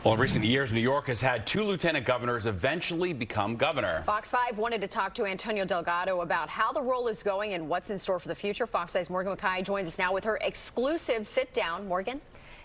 Well, in recent years, New York has had two lieutenant governors eventually become governor. Fox 5 wanted to talk to Antonio Delgado about how the role is going and what's in store for the future. Fox 5's Morgan McKay joins us now with her exclusive sit-down. Morgan?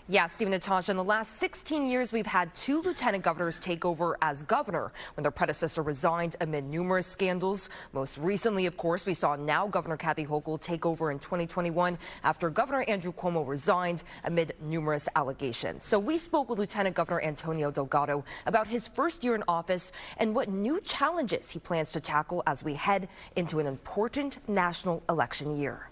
Yeah, Steve and Natasha, in the last 16 years, we've had two lieutenant governors take over as governor when their predecessor resigned amid numerous scandals. Most recently, of course, we saw now Governor Kathy Hochul take over in 2021 after Governor Andrew Cuomo resigned amid numerous allegations. So we spoke with Lieutenant Governor Antonio Delgado about his first year in office and what new challenges he plans to tackle as we head into an important national election year.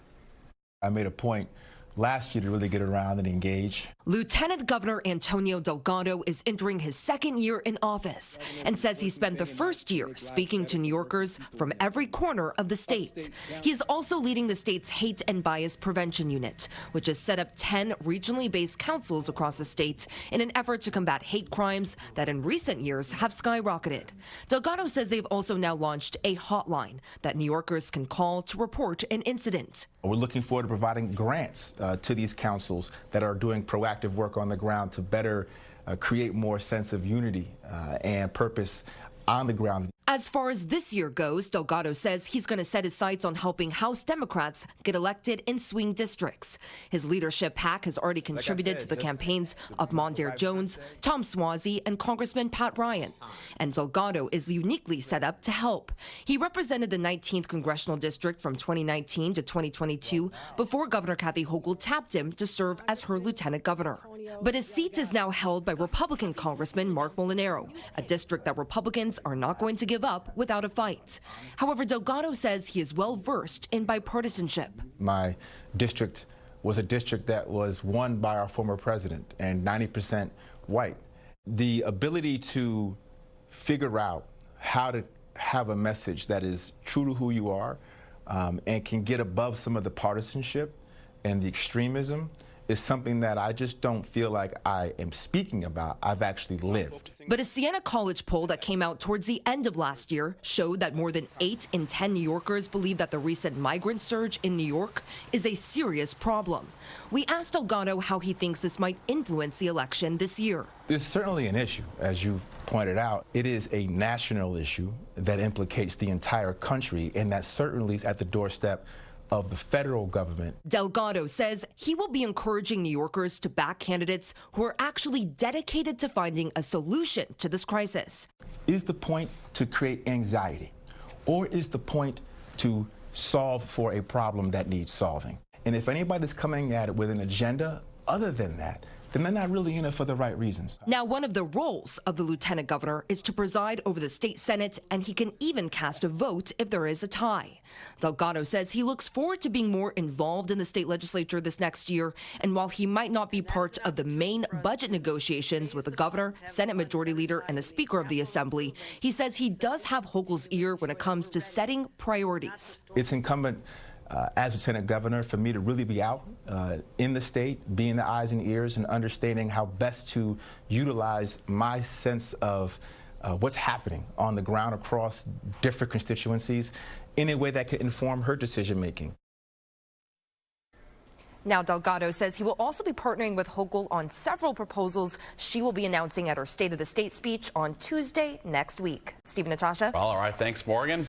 I made a point last year to really get around and engage. Lieutenant Governor Antonio Delgado is entering his second year in office and says he spent the first year speaking to New Yorkers from every corner of the state. He is also leading the state's Hate and Bias Prevention Unit, which has set up 10 regionally based councils across the state in an effort to combat hate crimes that in recent years have skyrocketed. Delgado says they've also now launched a hotline that New Yorkers can call to report an incident. We're looking forward to providing grants to these councils that are doing proactive work on the ground to better create more sense of unity and purpose on the ground. As far as this year goes, Delgado says he's going to set his sights on helping House Democrats get elected in swing districts. His leadership PAC has already contributed to the campaigns of Mondaire Jones, Tom Suozzi, and Congressman Pat Ryan. And Delgado is uniquely set up to help. He represented the 19th Congressional District from 2019 to 2022 before Governor Kathy Hochul tapped him to serve as her lieutenant governor. But his seat is now held by Republican Congressman Mark Molinaro, a district that Republicans are not going to give up without a fight. However, Delgado says he is well versed in bipartisanship. My district was a district that was won by our former president and 90% white. The ability to figure out how to have a message that is true to who you are and can get above some of the partisanship and the extremism is something that I just don't feel like I am speaking about. I've actually lived. But a Siena College poll that came out towards the end of last year showed that more than 8 in 10 New Yorkers believe that the recent migrant surge in New York is a serious problem. We asked Delgado how he thinks this might influence the election this year. There's certainly an issue, as you've pointed out. It is a national issue that implicates the entire country, and that certainly is at the doorstep of the federal government. Delgado says he will be encouraging New Yorkers to back candidates who are actually dedicated to finding a solution to this crisis. Is the point to create anxiety, or is the point to solve for a problem that needs solving? And if anybody's coming at it with an agenda other than that, then they're not really in it for the right reasons. Now, one of the roles of the lieutenant governor is to preside over the state senate, and he can even cast a vote if there is a tie. Delgado says he looks forward to being more involved in the state legislature this next year, and while he might not be part of the main budget negotiations with the governor, Senate Majority Leader, and the Speaker of the Assembly, he says he does have Hochul's ear when it comes to setting priorities. It's incumbent as Lieutenant Governor for me to really be out in the state, being the eyes and ears and understanding how best to utilize my sense of what's happening on the ground across different constituencies in a way that could inform her decision making. Now, Delgado says he will also be partnering with Hochul on several proposals she will be announcing at her State of the State speech on Tuesday next week. Steve and Natasha. All right, thanks, Morgan.